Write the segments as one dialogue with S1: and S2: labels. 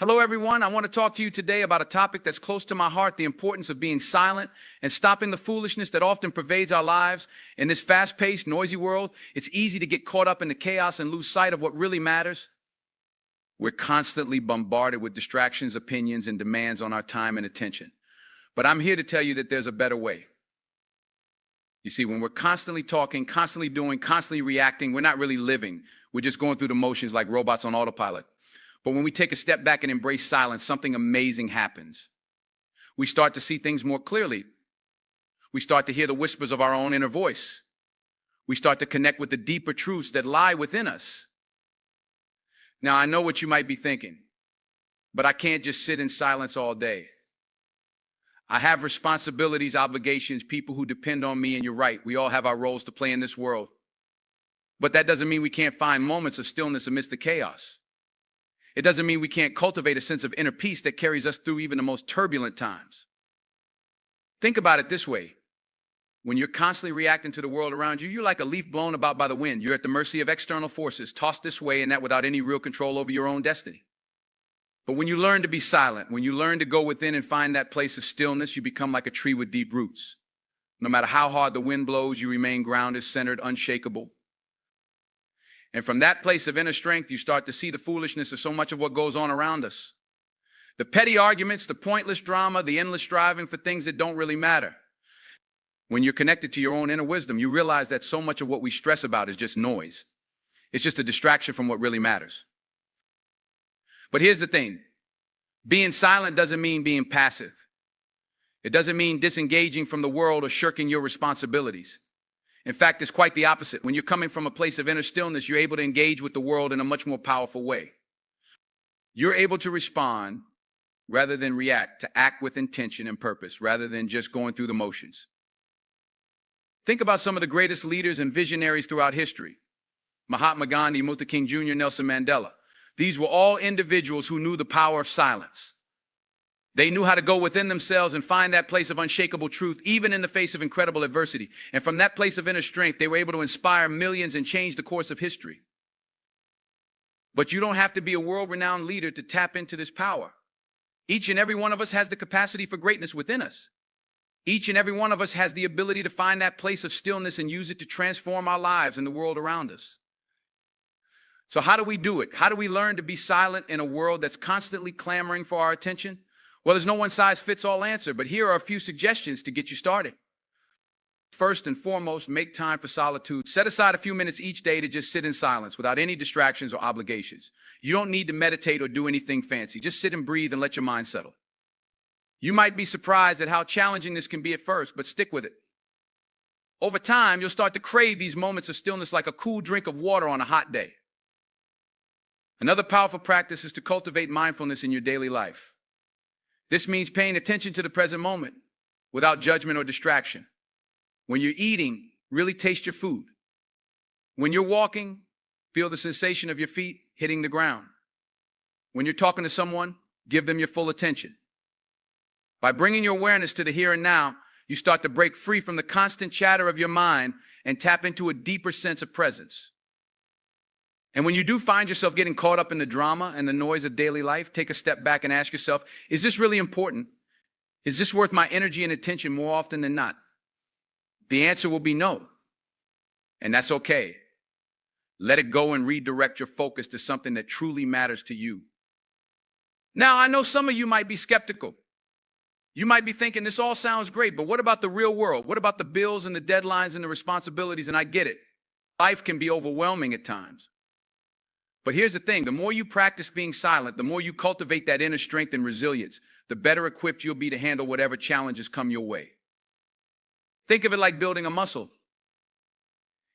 S1: Hello, everyone. I want to talk to you today about a topic that's close to my heart, the importance of being silent and stopping the foolishness that often pervades our lives. In this fast-paced, noisy world, it's easy to get caught up in the chaos and lose sight of what really matters. We're constantly bombarded with distractions, opinions, and demands on our time and attention. But I'm here to tell you that there's a better way. You see, when we're constantly talking, constantly doing, constantly reacting, we're not really living. We're just going through the motions like robots on autopilot. But when we take a step back and embrace silence, something amazing happens. We start to see things more clearly. We start to hear the whispers of our own inner voice. We start to connect with the deeper truths that lie within us. Now, I know what you might be thinking, but I can't just sit in silence all day. I have responsibilities, obligations, people who depend on me, and you're right. We all have our roles to play in this world. But that doesn't mean we can't find moments of stillness amidst the chaos. It doesn't mean we can't cultivate a sense of inner peace that carries us through even the most turbulent times. Think about it this way. When you're constantly reacting to the world around you, you're like a leaf blown about by the wind. You're at the mercy of external forces, tossed this way and that without any real control over your own destiny. But when you learn to be silent, when you learn to go within and find that place of stillness, you become like a tree with deep roots. No matter how hard the wind blows, you remain grounded, centered, unshakable. And from that place of inner strength, you start to see the foolishness of so much of what goes on around us. The petty arguments, the pointless drama, the endless striving for things that don't really matter. When you're connected to your own inner wisdom, you realize that so much of what we stress about is just noise. It's just a distraction from what really matters. But here's the thing. Being silent doesn't mean being passive. It doesn't mean disengaging from the world or shirking your responsibilities. In fact, it's quite the opposite. When you're coming from a place of inner stillness, you're able to engage with the world in a much more powerful way. You're able to respond rather than react, to act with intention and purpose rather than just going through the motions. Think about some of the greatest leaders and visionaries throughout history. Mahatma Gandhi, Martin Luther King Jr., Nelson Mandela. These were all individuals who knew the power of silence. They knew how to go within themselves and find that place of unshakable truth, even in the face of incredible adversity. And from that place of inner strength, they were able to inspire millions and change the course of history. But you don't have to be a world-renowned leader to tap into this power. Each and every one of us has the capacity for greatness within us. Each and every one of us has the ability to find that place of stillness and use it to transform our lives and the world around us. So how do we do it? How do we learn to be silent in a world that's constantly clamoring for our attention? Well, there's no one-size-fits-all answer, but here are a few suggestions to get you started. First and foremost, make time for solitude. Set aside a few minutes each day to just sit in silence without any distractions or obligations. You don't need to meditate or do anything fancy. Just sit and breathe and let your mind settle. You might be surprised at how challenging this can be at first, but stick with it. Over time, you'll start to crave these moments of stillness like a cool drink of water on a hot day. Another powerful practice is to cultivate mindfulness in your daily life. This means paying attention to the present moment without judgment or distraction. When you're eating, really taste your food. When you're walking, feel the sensation of your feet hitting the ground. When you're talking to someone, give them your full attention. By bringing your awareness to the here and now, you start to break free from the constant chatter of your mind and tap into a deeper sense of presence. And when you do find yourself getting caught up in the drama and the noise of daily life, take a step back and ask yourself, is this really important? Is this worth my energy and attention more often than not? The answer will be no. And that's okay. Let it go and redirect your focus to something that truly matters to you. Now, I know some of you might be skeptical. You might be thinking, this all sounds great, but what about the real world? What about the bills and the deadlines and the responsibilities? And I get it. Life can be overwhelming at times. But here's the thing, the more you practice being silent, the more you cultivate that inner strength and resilience, the better equipped you'll be to handle whatever challenges come your way. Think of it like building a muscle.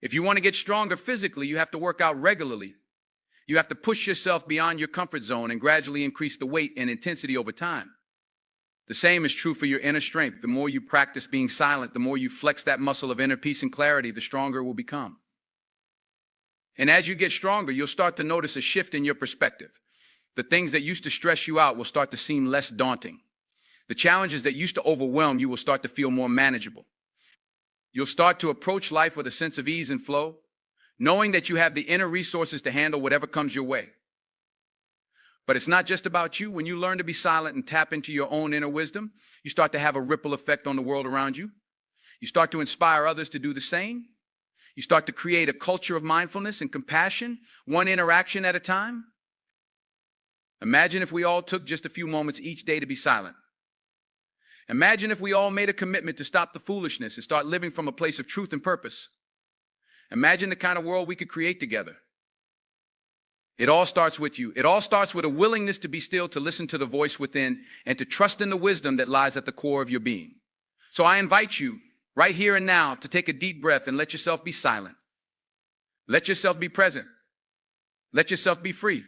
S1: If you want to get stronger physically, you have to work out regularly. You have to push yourself beyond your comfort zone and gradually increase the weight and intensity over time. The same is true for your inner strength. The more you practice being silent, the more you flex that muscle of inner peace and clarity, the stronger it will become. And as you get stronger, you'll start to notice a shift in your perspective. The things that used to stress you out will start to seem less daunting. The challenges that used to overwhelm you will start to feel more manageable. You'll start to approach life with a sense of ease and flow, knowing that you have the inner resources to handle whatever comes your way. But it's not just about you. When you learn to be silent and tap into your own inner wisdom, you start to have a ripple effect on the world around you. You start to inspire others to do the same. You start to create a culture of mindfulness and compassion, one interaction at a time. Imagine if we all took just a few moments each day to be silent. Imagine if we all made a commitment to stop the foolishness and start living from a place of truth and purpose. Imagine the kind of world we could create together. It all starts with you. It all starts with a willingness to be still, to listen to the voice within, and to trust in the wisdom that lies at the core of your being. So I invite you right here and now to take a deep breath and let yourself be silent. Let yourself be present. Let yourself be free.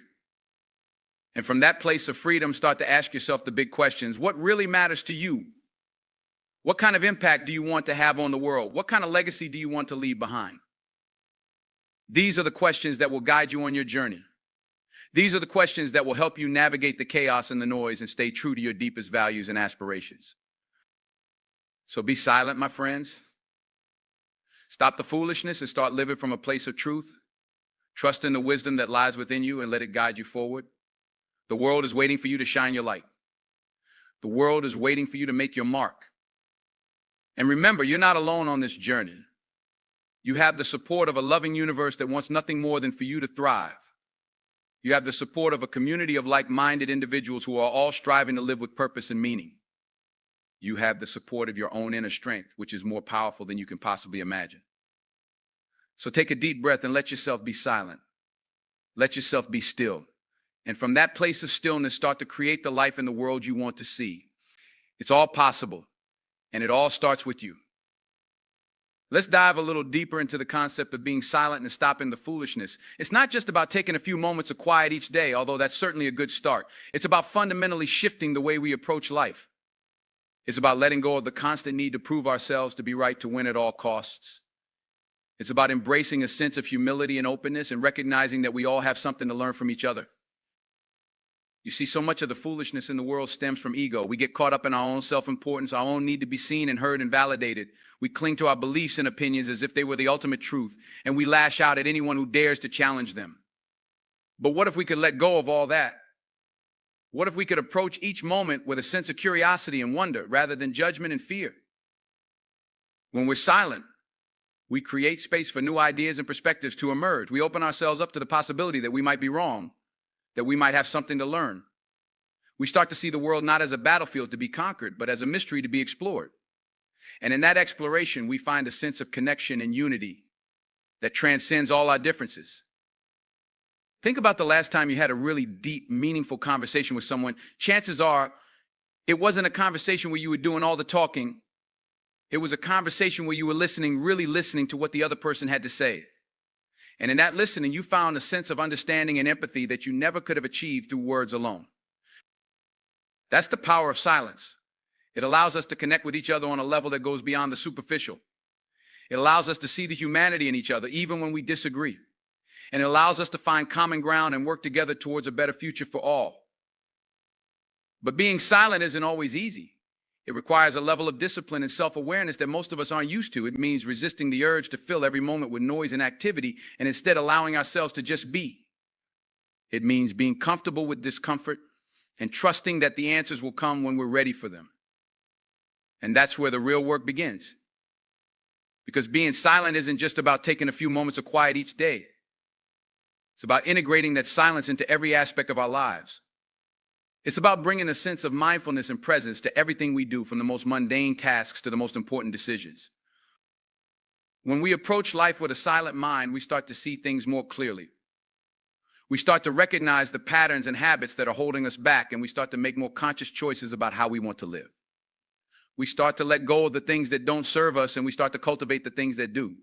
S1: And from that place of freedom, start to ask yourself the big questions. What really matters to you? What kind of impact do you want to have on the world? What kind of legacy do you want to leave behind? These are the questions that will guide you on your journey. These are the questions that will help you navigate the chaos and the noise and stay true to your deepest values and aspirations. So be silent, my friends. Stop the foolishness and start living from a place of truth. Trust in the wisdom that lies within you and let it guide you forward. The world is waiting for you to shine your light. The world is waiting for you to make your mark. And remember, you're not alone on this journey. You have the support of a loving universe that wants nothing more than for you to thrive. You have the support of a community of like-minded individuals who are all striving to live with purpose and meaning. You have the support of your own inner strength, which is more powerful than you can possibly imagine. So take a deep breath and let yourself be silent. Let yourself be still. And from that place of stillness, start to create the life in the world you want to see. It's all possible, and it all starts with you. Let's dive a little deeper into the concept of being silent and stopping the foolishness. It's not just about taking a few moments of quiet each day, although that's certainly a good start. It's about fundamentally shifting the way we approach life. It's about letting go of the constant need to prove ourselves to be right, to win at all costs. It's about embracing a sense of humility and openness and recognizing that we all have something to learn from each other. You see, so much of the foolishness in the world stems from ego. We get caught up in our own self-importance, our own need to be seen and heard and validated. We cling to our beliefs and opinions as if they were the ultimate truth, and we lash out at anyone who dares to challenge them. But what if we could let go of all that? What if we could approach each moment with a sense of curiosity and wonder rather than judgment and fear? When we're silent, we create space for new ideas and perspectives to emerge. We open ourselves up to the possibility that we might be wrong, that we might have something to learn. We start to see the world not as a battlefield to be conquered, but as a mystery to be explored. And in that exploration, we find a sense of connection and unity that transcends all our differences. Think about the last time you had a really deep, meaningful conversation with someone. Chances are it wasn't a conversation where you were doing all the talking. It was a conversation where you were listening, really listening to what the other person had to say. And in that listening, you found a sense of understanding and empathy that you never could have achieved through words alone. That's the power of silence. It allows us to connect with each other on a level that goes beyond the superficial. It allows us to see the humanity in each other, even when we disagree. And it allows us to find common ground and work together towards a better future for all. But being silent isn't always easy. It requires a level of discipline and self-awareness that most of us aren't used to. It means resisting the urge to fill every moment with noise and activity and instead allowing ourselves to just be. It means being comfortable with discomfort and trusting that the answers will come when we're ready for them. And that's where the real work begins. Because being silent isn't just about taking a few moments of quiet each day. It's about integrating that silence into every aspect of our lives. It's about bringing a sense of mindfulness and presence to everything we do, from the most mundane tasks to the most important decisions. When we approach life with a silent mind, we start to see things more clearly. We start to recognize the patterns and habits that are holding us back, and we start to make more conscious choices about how we want to live. We start to let go of the things that don't serve us, and we start to cultivate the things that do.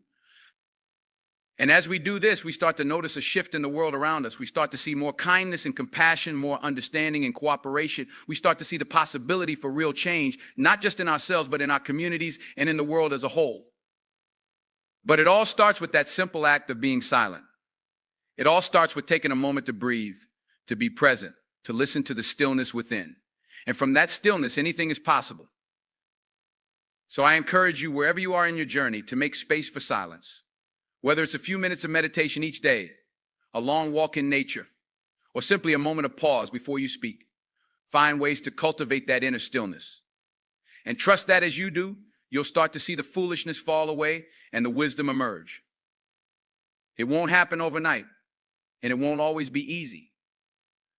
S1: And as we do this, we start to notice a shift in the world around us. We start to see more kindness and compassion, more understanding and cooperation. We start to see the possibility for real change, not just in ourselves, but in our communities and in the world as a whole. But it all starts with that simple act of being silent. It all starts with taking a moment to breathe, to be present, to listen to the stillness within. And from that stillness, anything is possible. So I encourage you, wherever you are in your journey, to make space for silence. Whether it's a few minutes of meditation each day, a long walk in nature, or simply a moment of pause before you speak. Find ways to cultivate that inner stillness. And trust that as you do, you'll start to see the foolishness fall away and the wisdom emerge. It won't happen overnight, and it won't always be easy.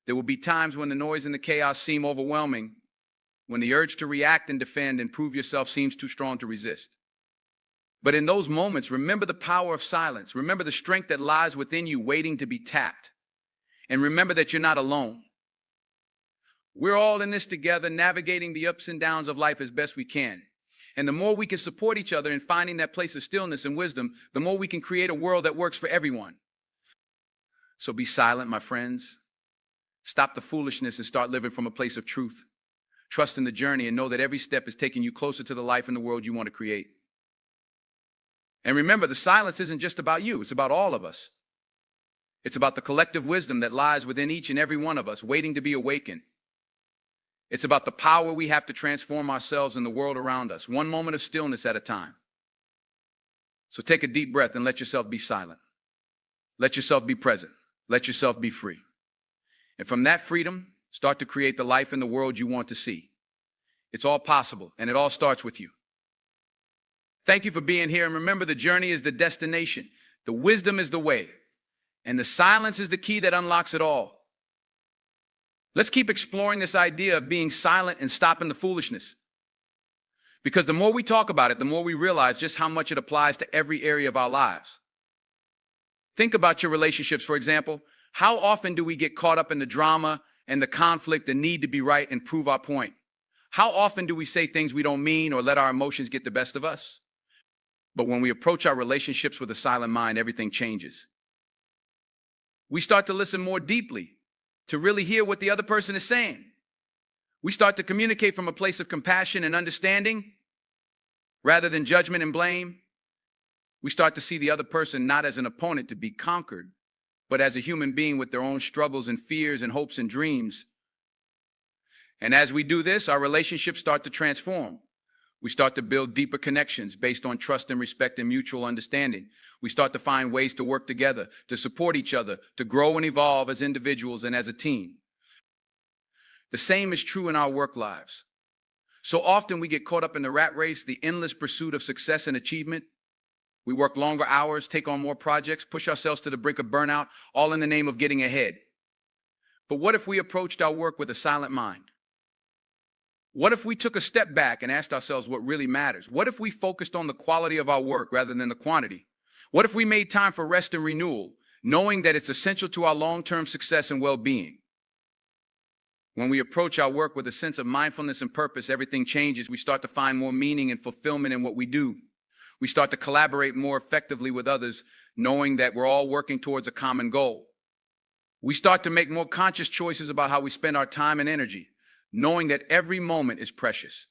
S1: There will be times when the noise and the chaos seem overwhelming, when the urge to react and defend and prove yourself seems too strong to resist. But in those moments, remember the power of silence. Remember the strength that lies within you waiting to be tapped. And remember that you're not alone. We're all in this together, navigating the ups and downs of life as best we can. And the more we can support each other in finding that place of stillness and wisdom, the more we can create a world that works for everyone. So be silent, my friends. Stop the foolishness and start living from a place of truth. Trust in the journey and know that every step is taking you closer to the life and the world you want to create. And remember, the silence isn't just about you. It's about all of us. It's about the collective wisdom that lies within each and every one of us, waiting to be awakened. It's about the power we have to transform ourselves and the world around us, one moment of stillness at a time. So take a deep breath and let yourself be silent. Let yourself be present. Let yourself be free. And from that freedom, start to create the life and the world you want to see. It's all possible, and it all starts with you. Thank you for being here, and remember, the journey is the destination. The wisdom is the way, and the silence is the key that unlocks it all. Let's keep exploring this idea of being silent and stopping the foolishness. Because the more we talk about it, the more we realize just how much it applies to every area of our lives. Think about your relationships, for example. How often do we get caught up in the drama and the conflict, the need to be right and prove our point? How often do we say things we don't mean or let our emotions get the best of us? But when we approach our relationships with a silent mind, everything changes. We start to listen more deeply, to really hear what the other person is saying. We start to communicate from a place of compassion and understanding rather than judgment and blame. We start to see the other person not as an opponent to be conquered, but as a human being with their own struggles and fears and hopes and dreams. And as we do this, our relationships start to transform. We start to build deeper connections based on trust and respect and mutual understanding. We start to find ways to work together, to support each other, to grow and evolve as individuals and as a team. The same is true in our work lives. So often we get caught up in the rat race, the endless pursuit of success and achievement. We work longer hours, take on more projects, push ourselves to the brink of burnout, all in the name of getting ahead. But what if we approached our work with a silent mind? What if we took a step back and asked ourselves what really matters? What if we focused on the quality of our work rather than the quantity? What if we made time for rest and renewal, knowing that it's essential to our long-term success and well-being? When we approach our work with a sense of mindfulness and purpose, everything changes. We start to find more meaning and fulfillment in what we do. We start to collaborate more effectively with others, knowing that we're all working towards a common goal. We start to make more conscious choices about how we spend our time and energy, knowing that every moment is precious.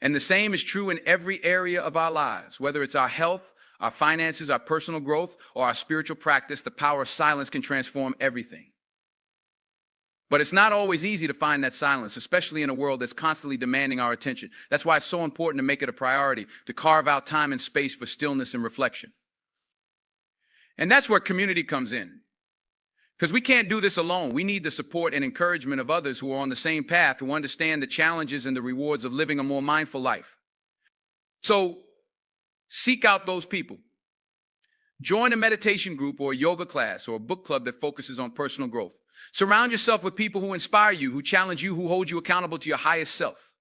S1: And the same is true in every area of our lives, whether it's our health, our finances, our personal growth, or our spiritual practice. The power of silence can transform everything. But it's not always easy to find that silence, especially in a world that's constantly demanding our attention. That's why it's so important to make it a priority, to carve out time and space for stillness and reflection. And that's where community comes in. Because we can't do this alone. We need the support and encouragement of others who are on the same path, who understand the challenges and the rewards of living a more mindful life. So seek out those people. Join a meditation group or a yoga class or a book club that focuses on personal growth. Surround yourself with people who inspire you, who challenge you, who hold you accountable to your highest self.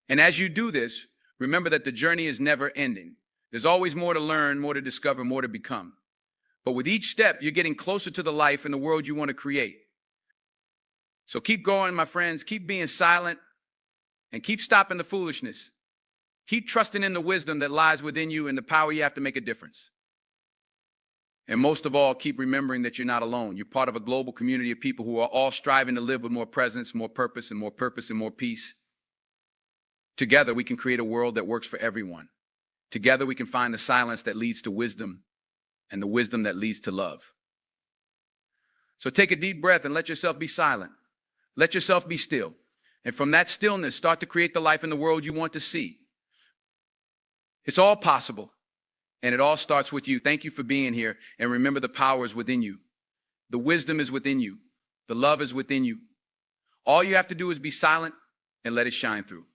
S1: And as you do this, remember that the journey is never ending. There's always more to learn, more to discover, more to become. But with each step, you're getting closer to the life and the world you want to create. So keep going, my friends. Keep being silent and keep stopping the foolishness. Keep trusting in the wisdom that lies within you and the power you have to make a difference. And most of all, keep remembering that you're not alone. You're part of a global community of people who are all striving to live with more presence, more purpose, and more peace. Together, we can create a world that works for everyone. Together, we can find the silence that leads to wisdom and the wisdom that leads to love. So take a deep breath and let yourself be silent. Let yourself be still. And from that stillness, start to create the life and the world you want to see. It's all possible. And it all starts with you. Thank you for being here. And remember, the power is within you. The wisdom is within you. The love is within you. All you have to do is be silent and let it shine through.